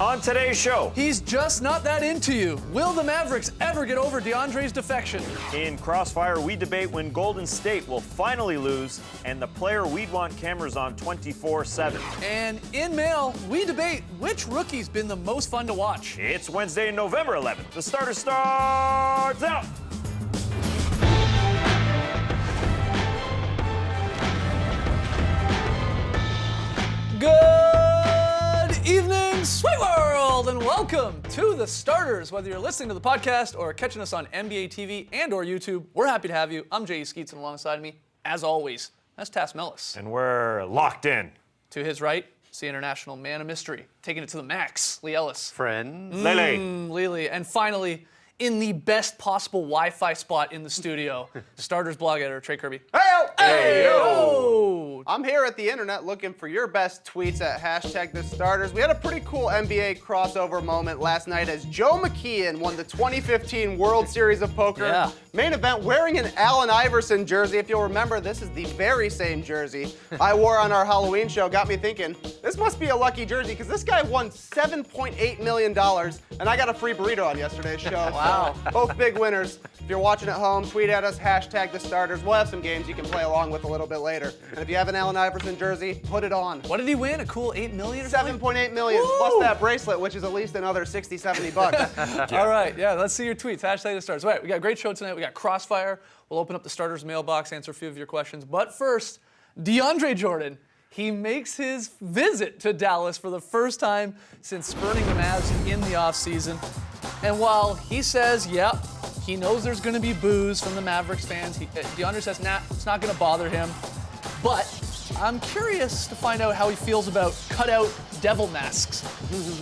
On today's show, He's just not that into you. Will the Mavericks ever get over DeAndre's defection? in Crossfire, we debate when Golden State will finally lose and the player we'd want cameras on 24/7. And in Mail, we debate which rookie's been the most fun to watch. It's Wednesday, November 11th. The starter starts now. Good evening, Sweet World, and welcome to The Starters. Whether you're listening to the podcast or catching us on NBA TV and or YouTube, we're happy to have you. I'm Jay Skeets, and alongside me, as always, that's Tass Mellis. And we're locked in. To his right, it's the international man of mystery, taking it to the max, Lee Ellis. Friends. Lele. Lily. And finally, in the best possible Wi-Fi spot in the studio, Starters blog editor, Trey Kirby. Hey, Oh! I'm here at the internet looking for your best tweets at #TheStarters. We had a pretty cool NBA crossover moment last night as Joe McKeon won the 2015 World Series of Poker. Yeah. Main event wearing an Allen Iverson jersey. If you'll remember, this is the very same jersey I wore on our Halloween show. Got me thinking, this must be a lucky jersey because this guy won $7.8 million and I got a free burrito on yesterday's show. Wow. So, both big winners. If you're watching at home, tweet at us, #TheStarters. We'll have some games you can play along with a little bit later. And if you have an Allen Iverson jersey, put it on. What did he win? A cool $8 million or something? $7.8 million, plus that bracelet, which is at least another 60, 70 bucks. All right, yeah, let's see your tweets. #TheStarters. All right, we got a great show tonight. We got Crossfire. We'll open up the Starters mailbox, answer a few of your questions. But first, DeAndre Jordan. He makes his visit to Dallas for the first time since spurning the Mavs in the offseason. And while he says, yep, he knows there's going to be boos from the Mavericks fans, DeAndre says, nah, it's not going to bother him. But I'm curious to find out how he feels about cutout devil masks,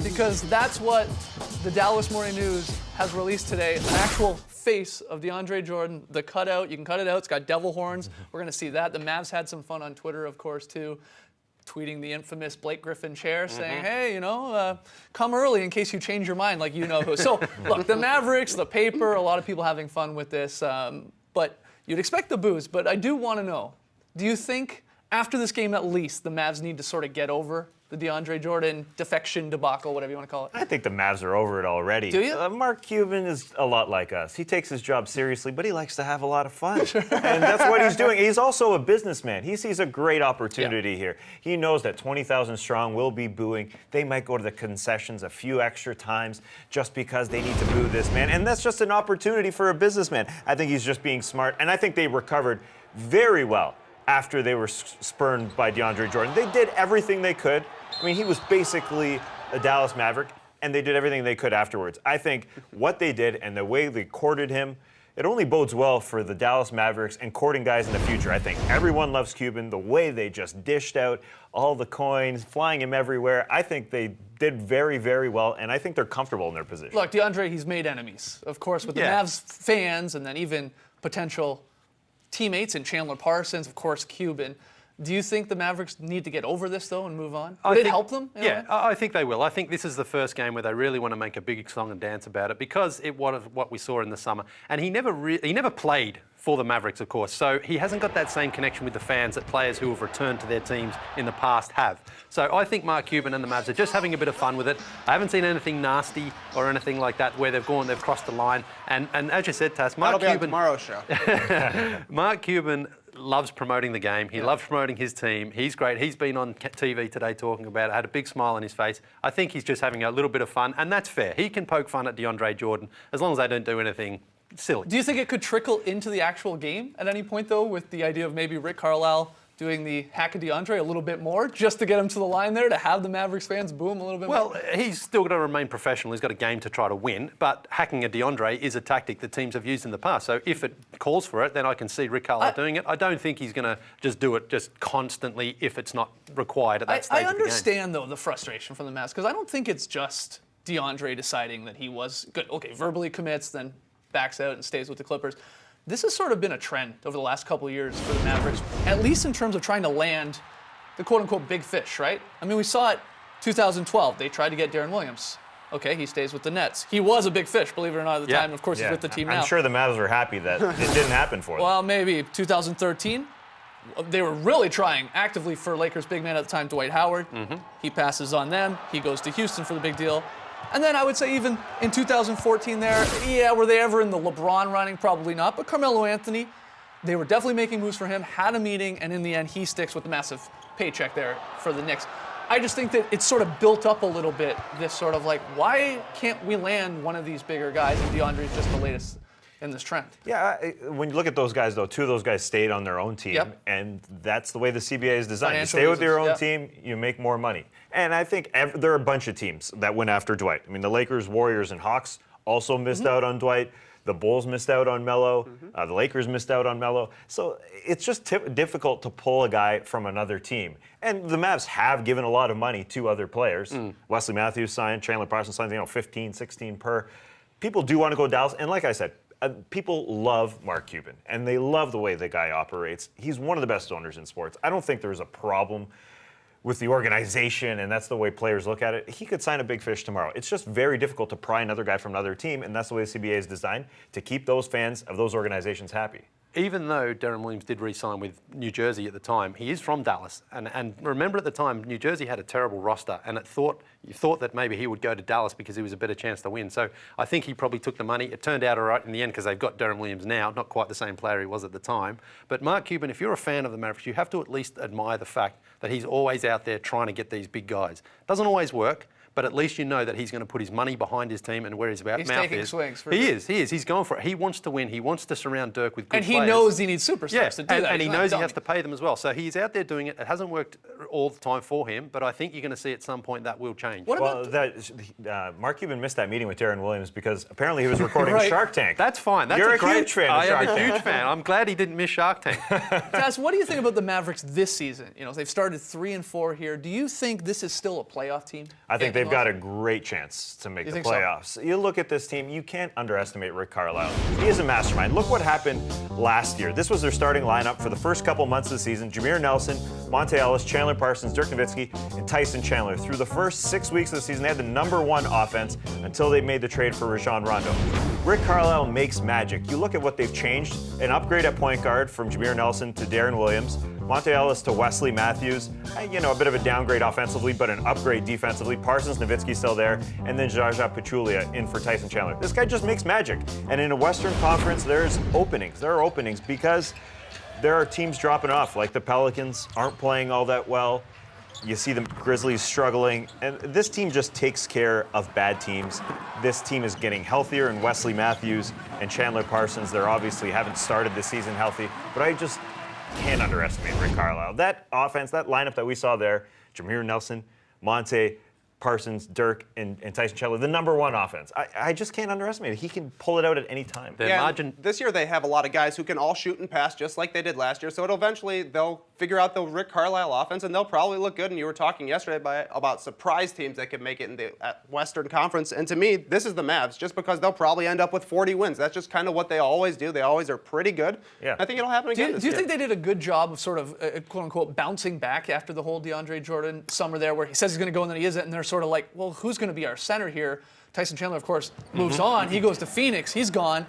because that's what the Dallas Morning News has released today, an actual face of DeAndre Jordan, the cutout. You can cut it out. It's got devil horns. We're going to see that. The Mavs had some fun on Twitter, of course, too, tweeting the infamous Blake Griffin chair saying, hey, come early in case you change your mind, like you know who. So, look, the Mavericks, the paper, a lot of people having fun with this, but you'd expect the boos. But I do want to know, do you think after this game at least the Mavs need to sort of get over the DeAndre Jordan defection debacle, whatever you want to call it? I think the Mavs are over it already. Do you? Mark Cuban is a lot like us. He takes his job seriously, but he likes to have a lot of fun. And that's what he's doing. He's also a businessman. He sees a great opportunity here. He knows that 20,000 strong will be booing. They might go to the concessions a few extra times just because they need to boo this man. And that's just an opportunity for a businessman. I think he's just being smart. And I think they recovered very well after they were spurned by DeAndre Jordan. They did everything they could. I mean, he was basically a Dallas Maverick, and they did everything they could afterwards. I think what they did and the way they courted him, it only bodes well for the Dallas Mavericks and courting guys in the future. I think everyone loves Cuban, the way they just dished out all the coins, flying him everywhere. I think they did very, very well, and I think they're comfortable in their position. Look, DeAndre, he's made enemies, of course, with the Mavs fans and then even potential teammates in Chandler Parsons, of course, Cuban. Do you think the Mavericks need to get over this, though, and move on? Would it help them? Yeah, I think they will. I think this is the first game where they really want to make a big song and dance about it because what we saw in the summer. And he never played for the Mavericks, of course, so he hasn't got that same connection with the fans that players who have returned to their teams in the past have. So I think Mark Cuban and the Mavs are just having a bit of fun with it. I haven't seen anything nasty or anything like that where they've crossed the line. And as you said, Tass, Mark That'll Cuban... be on tomorrow's show. Mark Cuban loves promoting the game. He loves promoting his team. He's great. He's been on TV today talking about it, had a big smile on his face. I think he's just having a little bit of fun, and that's fair. He can poke fun at DeAndre Jordan as long as they don't do anything silly. Do you think it could trickle into the actual game at any point, though, with the idea of maybe Rick Carlisle doing the hack of DeAndre a little bit more, just to get him to the line there, to have the Mavericks fans boo him a little bit more? Well, he's still got to remain professional. He's got a game to try to win, but hacking a DeAndre is a tactic that teams have used in the past. So if it calls for it, then I can see Rick Carlisle doing it. I don't think he's going to just do it just constantly if it's not required at that stage I of the game. understand, though, the frustration from the Mavs, because I don't think it's just DeAndre deciding that he was good. Okay, verbally commits, then backs out and stays with the Clippers. This has sort of been a trend over the last couple of years for the Mavericks, at least in terms of trying to land the quote-unquote big fish, right? I mean, we saw it 2012. They tried to get Darren Williams. Okay, he stays with the Nets. He was a big fish, believe it or not, at the time. Of course, he's with the team now. I'm sure the Mavs were happy that it didn't happen for them. Well, maybe 2013. they were really trying actively for Lakers big man at the time, Dwight Howard. He passes on them. He goes to Houston for the big deal. And then I would say even in 2014 there, yeah, were they ever in the LeBron running? Probably not. But Carmelo Anthony, they were definitely making moves for him, had a meeting, and in the end, he sticks with the massive paycheck there for the Knicks. I just think that it's sort of built up a little bit, this sort of like, why can't we land one of these bigger guys? And DeAndre's just the latest in this trend. Yeah, when you look at those guys, though, two of those guys stayed on their own team, Yep. and that's the way the CBA is designed. Financial You stay with your own reasons, team, you make more money. And I think there are a bunch of teams that went after Dwight. I mean, the Lakers, Warriors, and Hawks also missed out on Dwight. The Bulls missed out on Melo. The Lakers missed out on Melo. So it's just difficult to pull a guy from another team. And the Mavs have given a lot of money to other players. Wesley Matthews signed, Chandler Parsons signed, 15, 16 per. People do want to go to Dallas. And like I said, people love Mark Cuban, and they love the way the guy operates. He's one of the best owners in sports. I don't think there's a problem with the organization, and that's the way players look at it. He could sign a big fish tomorrow. It's just very difficult to pry another guy from another team, and that's the way the CBA is designed, to keep those fans of those organizations happy. Even though Deron Williams did re-sign with New Jersey at the time, he is from Dallas. And remember at the time, New Jersey had a terrible roster, and you thought that maybe he would go to Dallas because he was a better chance to win. So I think he probably took the money. It turned out all right in the end because they've got Deron Williams now, not quite the same player he was at the time. But Mark Cuban, if you're a fan of the Mavericks, you have to at least admire the fact that he's always out there trying to get these big guys. Doesn't always work, but at least you know that he's going to put his money behind his team and where his mouth is. He's taking swings. He is. He's going for it. He wants to win. He wants to surround Dirk with good players. And he knows he needs superstars to do that. And he He's not knows he dummy. has to pay them as well. So he's out there doing it. It hasn't worked all the time for him, but I think you're going to see at some point that will change. What Well, about Mark Cuban missed that meeting with Deron Williams because apparently he was recording Right. Shark Tank. That's fine. That's You're a a great huge fan of I Shark am a Tank. huge fan. I'm glad he didn't miss Shark Tank. Taz, what do you think about the Mavericks this season? You know, they've started 3-4 here. Do you think this is still a playoff team? I think Yeah, they've got a great chance to make You the think so? playoffs. You look at this team, you can't underestimate Rick Carlisle. He is a mastermind. Look what happened last year. This was their starting lineup for the first couple months of the season. Jameer Nelson, Monte Ellis, Chandler Parsons, Dirk Nowitzki, and Tyson Chandler. Through the first 6 weeks of the season, they had the #1 offense until they made the trade for Rajon Rondo. Rick Carlisle makes magic. You look at what they've changed. An upgrade at point guard from Jameer Nelson to Deron Williams. Monte Ellis to Wesley Matthews. A bit of a downgrade offensively, but an upgrade defensively. Parsons, Nowitzki still there. And then Zaza Pachulia in for Tyson Chandler. This guy just makes magic. And in a Western Conference, there's openings. There are openings because there are teams dropping off, like the Pelicans aren't playing all that well. You see the Grizzlies struggling, and this team just takes care of bad teams. This team is getting healthier, and Wesley Matthews and Chandler Parsons, they're obviously haven't started the season healthy, but I just can't underestimate Rick Carlisle. That offense, that lineup that we saw there, Jameer Nelson, Monte, Parsons, Dirk, and Tyson Chandler, the #1 offense. I just can't underestimate it. He can pull it out at any time. Their Yeah, margin. this year they have a lot of guys who can all shoot and pass just like they did last year. So they'll figure out the Rick Carlisle offense and they'll probably look good. And you were talking yesterday about surprise teams that could make it in the Western Conference. And to me, this is the Mavs just because they'll probably end up with 40 wins. That's just kind of what they always do. They always are pretty good. Yeah. I think it'll happen Do again you, this do you year. think they did a good job of sort of, quote unquote, bouncing back after the whole DeAndre Jordan summer there where he says he's going to go and then he isn't, and they're sort of like, well, who's going to be our center here? Tyson Chandler, of course, moves on. He goes to Phoenix. He's gone.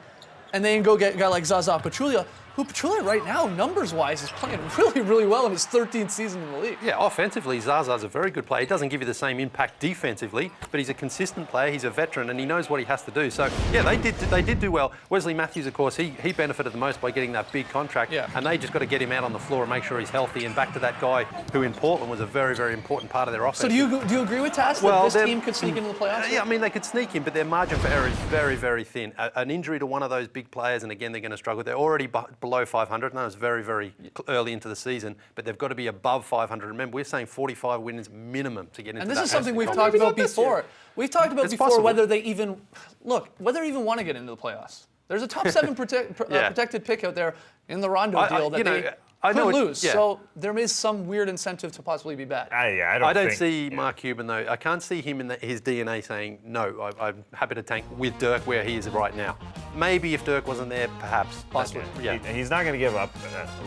And they go get a guy like Zaza Pachulia, who Pachulia right now, numbers-wise, is playing really, really well in his 13th season in the league. Yeah, offensively, Zaza's a very good player. He doesn't give you the same impact defensively, but he's a consistent player. He's a veteran, and he knows what he has to do. So, yeah, they did do well. Wesley Matthews, of course, he benefited the most by getting that big contract, Yeah. and they just got to get him out on the floor and make sure he's healthy. And back to that guy who in Portland was a very, very important part of their offense. So do you agree with Tass that this team could sneak into the playoffs? Yeah, I mean, they could sneak in, but their margin for error is very, very thin. An injury to one of those big players, and again, they're going to struggle. They're already below 500. No, it's very, very early into the season, but they've got to be above 500. Remember, we're saying 45 wins minimum to get into And that. this is something we've Western talked Maybe about not this before. year. We've talked about It's before possible. whether they even want to get into the playoffs. There's a top 7 protected pick out there in the Rondo deal that they I know could it- lose. yeah. So there is some weird incentive to possibly be bad. I I don't think- see Mark Cuban, though. I can't see him in his DNA saying, no, I'm happy to tank with Dirk where he is right now. Maybe if Dirk wasn't there, perhaps. Possibly. Yeah. And he's not going to give up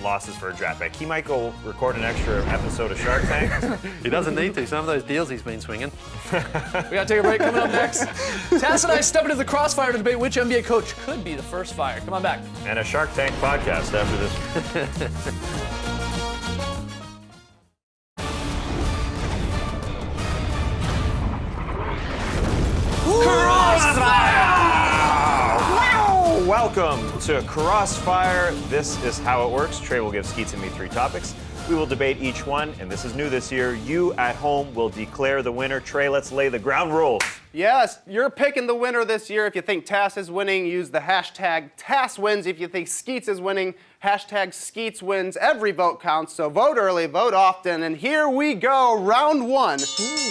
losses for a draft pick. He might go record an extra episode of Shark Tank. He doesn't need to. Some of those deals he's been swinging. We got to take a break. Coming up next, Tass and I step into the crossfire to debate which NBA coach could be the first fired. Come on back. And a Shark Tank podcast after this. Welcome to Crossfire. This is how it works. Trey will give Skeets and me 3 topics. We will debate each one, and this is new this year. You at home will declare the winner. Trey, let's lay the ground rules. Yes, you're picking the winner this year. If you think Tass is winning, use the hashtag TassWins. If you think Skeets is winning, hashtag SkeetsWins. Every vote counts, so vote early, vote often. And here we go, round 1.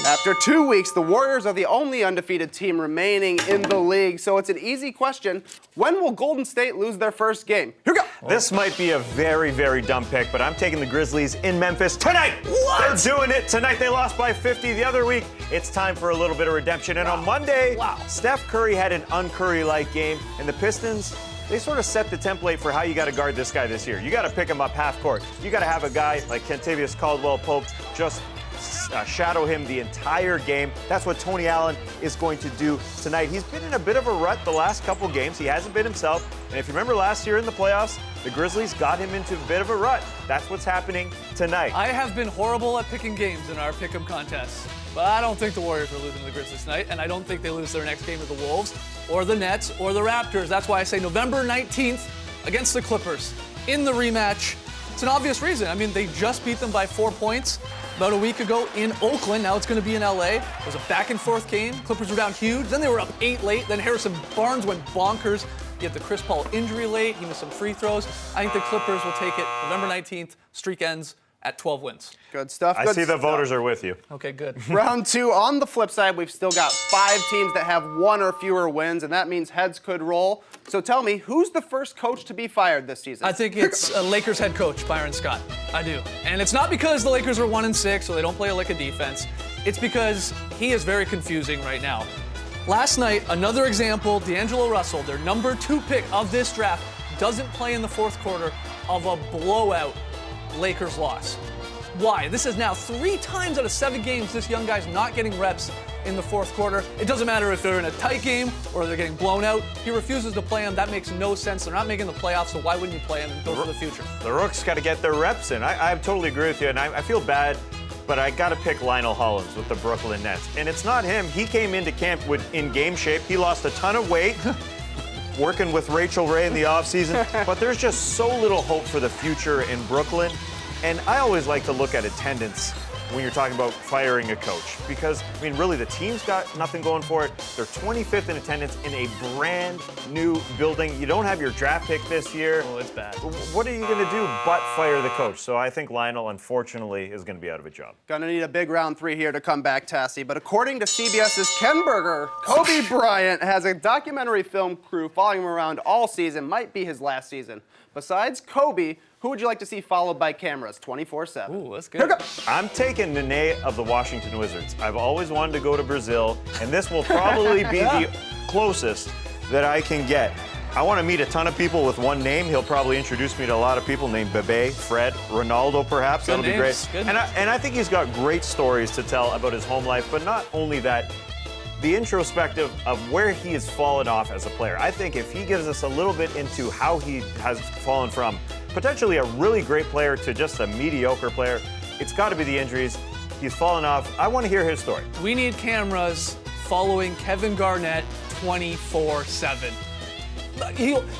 After 2 weeks, the Warriors are the only undefeated team remaining in the league. So it's an easy question. When will Golden State lose their first game? Here we go. This might be a very, very dumb pick, but I'm taking the Grizzlies in Memphis tonight. What? They're doing it tonight. They lost by 50 the other week. It's time for a little bit of redemption. And on Monday, Steph Curry had an un-Curry-like game, and the Pistons, they sort of set the template for how you got to guard this guy this year. You got to pick him up half court. You got to have a guy like Kentavious Caldwell-Pope just shadow him the entire game. That's what Tony Allen is going to do tonight. He's been in a bit of a rut the last couple games. He hasn't been himself. And if you remember last year in the playoffs, the Grizzlies got him into a bit of a rut. That's what's happening tonight. I have been horrible at picking games in our pick'em contests, but I don't think the Warriors are losing to the Grizzlies tonight, and I don't think they lose their next game to the Wolves or the Nets or the Raptors. That's why I say November 19th against the Clippers in the rematch. It's an obvious reason. I mean, they just beat them by 4 points about a week ago in Oakland. Now it's going to be in LA. It was a back-and-forth game. Clippers were down huge. Then they were up 8 late. Then Harrison Barnes went bonkers. He had the Chris Paul injury late. He missed some free throws. I think the Clippers will take it November 19th. Streak ends at 12 wins. Good stuff. I see the voters are with you. Okay, good. Round 2. On the flip side, we've still got 5 teams that have 1 or fewer wins, and that means heads could roll. So tell me, who's the first coach to be fired this season? I think it's Lakers head coach Byron Scott. I do. And it's not because the Lakers are 1-6 or they don't play a lick of defense. It's because he is very confusing right now. Last night, another example, D'Angelo Russell, their number 2 pick of this draft, doesn't play in the fourth quarter of a blowout Lakers loss. Why? This is now 3 times out of 7 games this young guy's not getting reps in the fourth quarter. It doesn't matter if they're in a tight game or they're getting blown out. He refuses to play him. That makes no sense. They're not making the playoffs, so why wouldn't you play him and go for the future? The Rooks got to get their reps in. I totally agree with you, and I feel bad, but I got to pick Lionel Hollins with the Brooklyn Nets. And it's not him. He came into camp in game shape. He lost a ton of weight. Working with Rachel Ray in the offseason, but there's just so little hope for the future in Brooklyn. And I always like to look at attendance when you're talking about firing a coach because, I mean, really the team's got nothing going for it. They're 25th in attendance in a brand new building. You don't have your draft pick this year. Oh, it's bad. What are you going to do but fire the coach? So I think Lionel, unfortunately, is going to be out of a job. Gonna need a big round 3 here to come back, Tassie. But according to CBS's Ken Berger, Kobe Bryant has a documentary film crew following him around all season. Might be his last season. Besides Kobe, who would you like to see followed by cameras 24/7? Ooh, that's good. I'm taking Nene of the Washington Wizards. I've always wanted to go to Brazil, and this will probably be the closest that I can get. I want to meet a ton of people with one name. He'll probably introduce me to a lot of people named Bebe, Fred, Ronaldo, perhaps. Good That'll be names. great. Good And I think he's got great stories to tell about his home life, but not only that, the introspective of where he has fallen off as a player. I think if he gives us a little bit into how he has fallen from potentially a really great player to just a mediocre player, it's got to be the injuries. He's fallen off. I want to hear his story. We need cameras following Kevin Garnett 24/7.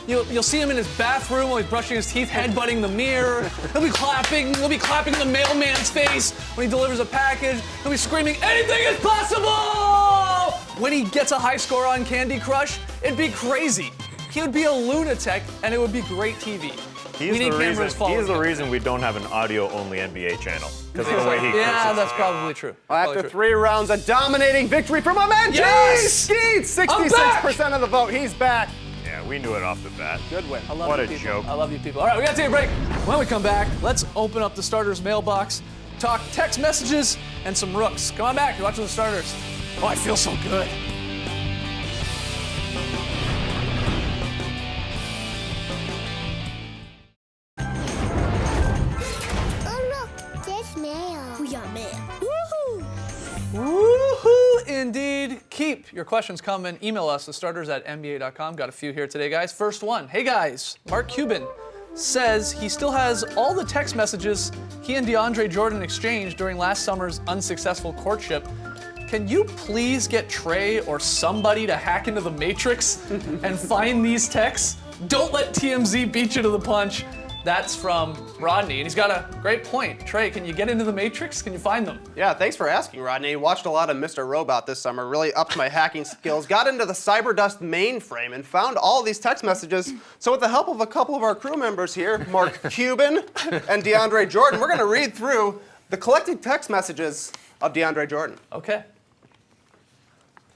You'll see him in his bathroom while he's brushing his teeth, headbutting the mirror. He'll be clapping the mailman's face when he delivers a package. He'll be screaming, "Anything is possible!" When he gets a high score on Candy Crush, it'd be crazy. He would be a lunatic, and it would be great TV. We need cameras following He's the him. reason we don't have an audio-only NBA channel, because of the way he Yeah, curses. that's probably true. Well, after Probably true. 3 rounds, a dominating victory for my man, Yes! Skeets! 66% of the vote. He's back. Yeah, we knew it off the bat. Good win. I love What you a people. joke. I love you people. All right, we gotta take a break. When we come back, let's open up the starters mailbox, talk text messages, and some rooks. Come on back. You're watching the starters. Oh, I feel so good. Oh, look, there's mail. We got mail. Woohoo! Woohoo, indeed. Keep your questions coming. Email us, thestarters@nba.com. Got a few here today, guys. First one. Hey, guys. Mark Cuban says he still has all the text messages he and DeAndre Jordan exchanged during last summer's unsuccessful courtship. Can you please get Trey or somebody to hack into the Matrix and find these texts? Don't let TMZ beat you to the punch. That's from Rodney, and he's got a great point. Trey, can you get into the Matrix? Can you find them? Yeah, thanks for asking, Rodney. Watched a lot of Mr. Robot this summer, really upped my hacking skills, got into the Cyberdust mainframe, and found all these text messages. So with the help of a couple of our crew members here, Mark Cuban and DeAndre Jordan, we're gonna read through the collected text messages of DeAndre Jordan. Okay.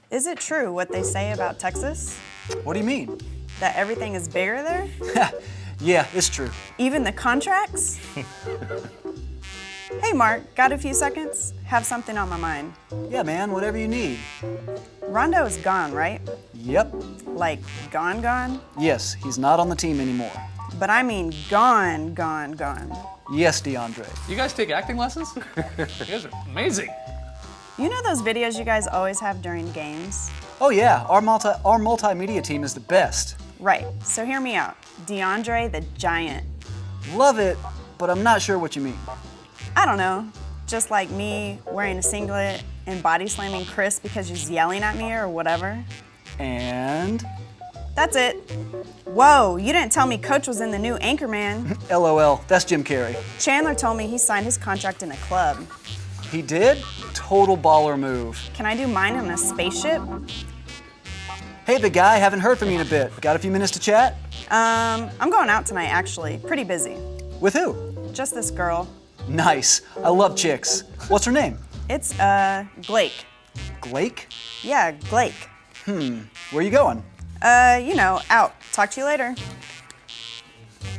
Is it true what they say about Texas? What do you mean? That everything is bigger there? Yeah, it's true. Even the contracts? Hey, Mark, got a few seconds? Have something on my mind. Yeah, man, whatever you need. Rondo is gone, right? Yep. Like, gone? Yes, he's not on the team anymore. But I mean gone. Yes, DeAndre. You guys take acting lessons? You guys are amazing. You know those videos you guys always have during games? Oh yeah, our multimedia team is the best. Right, so hear me out. DeAndre the Giant. Love it, but I'm not sure what you mean. I don't know, just like me wearing a singlet and body slamming Chris because he's yelling at me or whatever. And? That's it. Whoa, you didn't tell me Coach was in the new Anchorman. LOL, that's Jim Carrey. Chandler told me he signed his contract in a club. He did? Total baller move. Can I do mine in a spaceship? Hey, big guy, haven't heard from you in a bit. Got a few minutes to chat? I'm going out tonight, actually. Pretty busy. With who? Just this girl. Nice. I love chicks. What's her name? It's, Blake. Blake? Yeah, Blake. Where you going? You know, out. Talk to you later.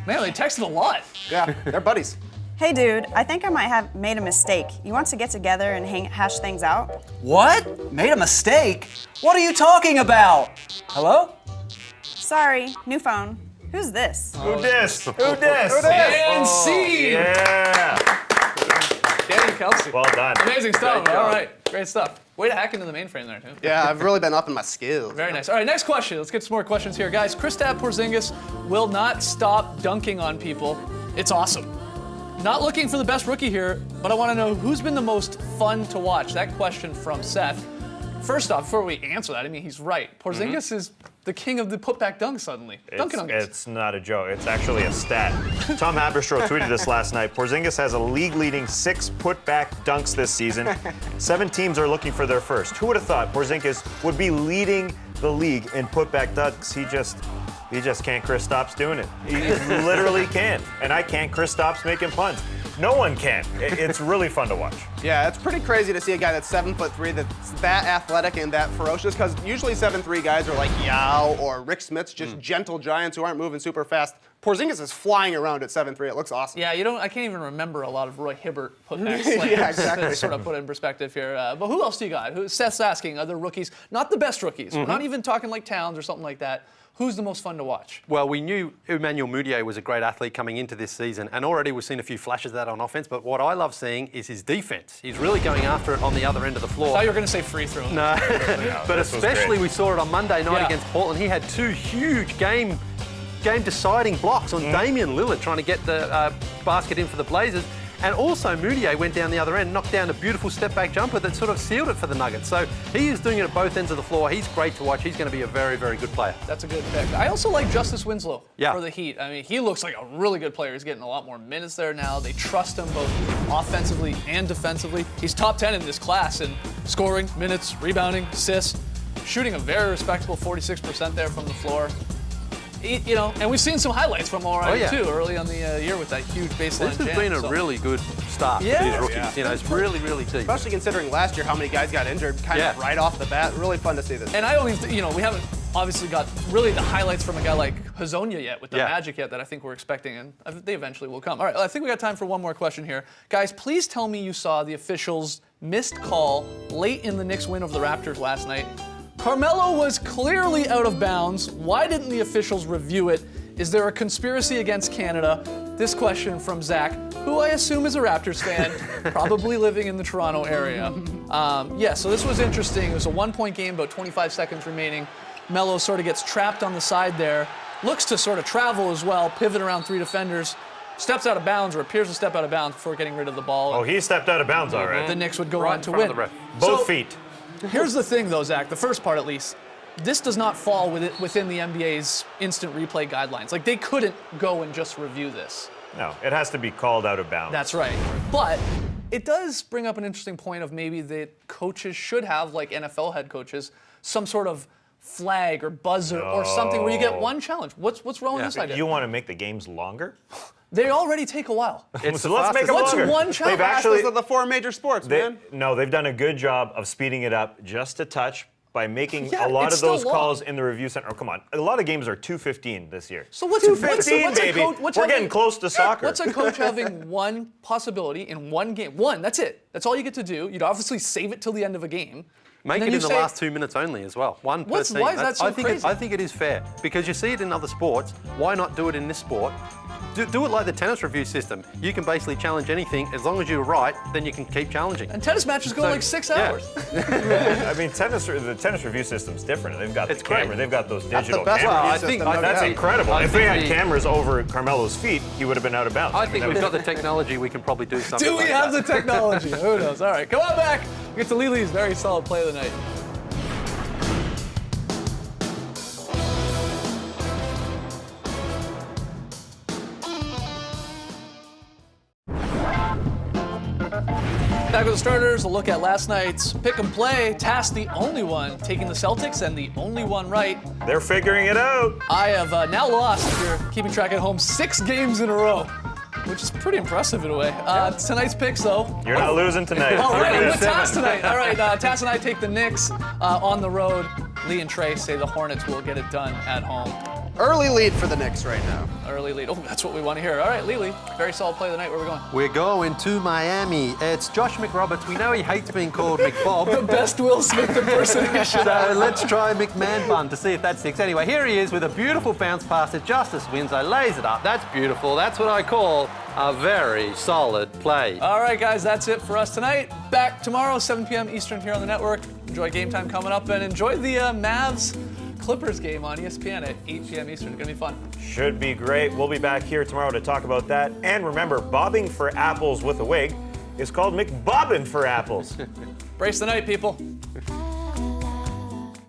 Man, they texted a lot. Yeah, they're buddies. Hey, dude, I think I might have made a mistake. You want to get together and hash things out? What? Made a mistake? What are you talking about? Hello? Sorry, new phone. Who's this? Who dis? Who dis? And scene. Yeah. Danny Kelsey. Well done. Amazing stuff. Great job. All right, great stuff. Way to hack into the mainframe there, too. Yeah, I've really been upping my skills. Very nice. All right, next question. Let's get some more questions here. Guys, Kristaps Porzingis will not stop dunking on people. It's awesome. Not looking for the best rookie here, but I want to know who's been the most fun to watch. That question from Seth. First off, before we answer that, I mean, he's right. Porzingis is the king of the putback dunk suddenly. Dunking on It's not a joke. It's actually a stat. Tom Haberstroh tweeted this last night. Porzingis has a league-leading 6 putback dunks this season. 7 teams are looking for their first. Who would have thought Porzingis would be leading the league in putback dunks? He just can't Kristaps doing it. He literally can't. And I can't Kristaps making punts. No one can. It's really fun to watch. Yeah, it's pretty crazy to see a guy that's 7'3", that's that athletic and that ferocious, because usually 7'3" guys are like Yao or Rick Smith's, just gentle giants who aren't moving super fast. Porzingis is flying around at 7'3". It looks awesome. Yeah, I can't even remember a lot of Roy Hibbert putback slams. Yeah, exactly. To sort of put it in perspective here. But who else do you got? Seth's asking, other rookies, not the best rookies. We're not even talking like Towns or something like that. Who's the most fun to watch? Well, we knew Emmanuel Mudiay was a great athlete coming into this season, and already we've seen a few flashes of that on offense, but what I love seeing is his defense. He's really going after it on the other end of the floor. I thought you were going to say free throw. No, but this was especially great. we saw it on Monday night Yeah. against Portland. He had 2 huge game-deciding blocks on Damian Lillard trying to get the basket in for the Blazers. And also Mudiay went down the other end, knocked down a beautiful step-back jumper that sort of sealed it for the Nuggets. So he is doing it at both ends of the floor. He's great to watch. He's going to be a very, very good player. That's a good pick. I also like Justice Winslow Yeah. for the Heat. I mean, he looks like a really good player. He's getting a lot more minutes there now. They trust him both offensively and defensively. He's top 10 in this class in scoring, minutes, rebounding, assists, shooting a very respectable 46% there from the floor. And we've seen some highlights from him already, yeah. too, early on the year with that huge baseline This has jam. been a So- really good start Yeah. for these rookies. Yeah. You know, it's really, really deep. Especially considering last year how many guys got injured kind of Yeah. right off the bat. Really fun to see this. And I only, we haven't obviously got really the highlights from a guy like Hazonia yet with the Yeah. Magic yet that I think we're expecting, and they eventually will come. All right, I think we got time for one more question here. Guys, please tell me you saw the officials' missed call late in the Knicks win over the Raptors last night. Carmelo was clearly out of bounds. Why didn't the officials review it? Is there a conspiracy against Canada? This question from Zach, who I assume is a Raptors fan, probably living in the Toronto area. So this was interesting. It was a 1-point game, about 25 seconds remaining. Melo sort of gets trapped on the side there, looks to sort of travel as well, pivot around 3 defenders, steps out of bounds or appears to step out of bounds before getting rid of the ball. Oh, he stepped out of bounds all right. The Knicks would go Right on in to front of win. the ref. Both So, feet. Here's the thing, though, Zach, the first part at least. this does not fall within the NBA's instant replay guidelines. Like, they couldn't go and just review this. No, it has to be called out of bounds. That's right. But it does bring up an interesting point of maybe that coaches should have, like NFL head coaches, some sort of flag or buzzer or something where you get one challenge. What's wrong with this idea? You want to make the games longer? They already take a while. So let's make them What's longer. one challenge? They've actually, of the 4 major sports, man. no, they've done a good job of speeding it up just a touch by making Yeah, a lot it's of those still long. calls in the review center. Oh, come on. A lot of games are 2:15 this year. So what's 2:15, baby. We're having- getting close to soccer. What's a coach having one possibility in one game? One, that's it. That's all you get to do. You'd obviously save it till the end of a game. Make And it then in the you say- last 2 minutes only as well. One per What's- team. why is that so I think crazy? I think it is fair because you see it in other sports. Why not do it in this sport? Do it like the tennis review system. You can basically challenge anything as long as you're right. Then you can keep challenging. And tennis matches go like 6 yeah. hours. I mean, the tennis review system's different. They've got It's the camera. great. They've got those digital best cameras. review I think system, no That's doubt. incredible. I If they think had the- cameras over Carmelo's feet, he would have been out of bounds. I think mean, we've that got the technology. We can probably do something. Do we like have that. the technology? Who knows? All right, come on back. We get to Lili's very solid play of the night. Back with the starters, a look at last night's pick and play. Tass, the only one taking the Celtics and the only one right. They're figuring it out. I have now lost, if you're keeping track at home, 6 games in a row, which is pretty impressive in a way. Tonight's picks, though. You're not losing tonight. All right, I'm You're with Tass tonight. All right, Tass and I take the Knicks on the road. Lee and Trey say the Hornets will get it done at home. Early lead for the Knicks right now. Early lead. Oh, that's what we want to hear. All right, Lee, very solid play of the night. Where are we going? We're going to Miami. It's Josh McRoberts. We know he hates being called McBob. The best Will Smith impersonation. So let's try McMahon bun to see if that sticks. Anyway, here he is with a beautiful bounce pass to Justice Winslow. Lays it up. That's beautiful. That's what I call a very solid play. All right, guys, that's it for us tonight. Back tomorrow, 7 p.m. Eastern here on the network. Enjoy game time coming up and enjoy the Mavs Clippers game on ESPN at 8 p.m. Eastern. It's going to be fun. Should be great. We'll be back here tomorrow to talk about that. And remember, bobbing for apples with a wig is called McBobbin for apples. Brace the night, people.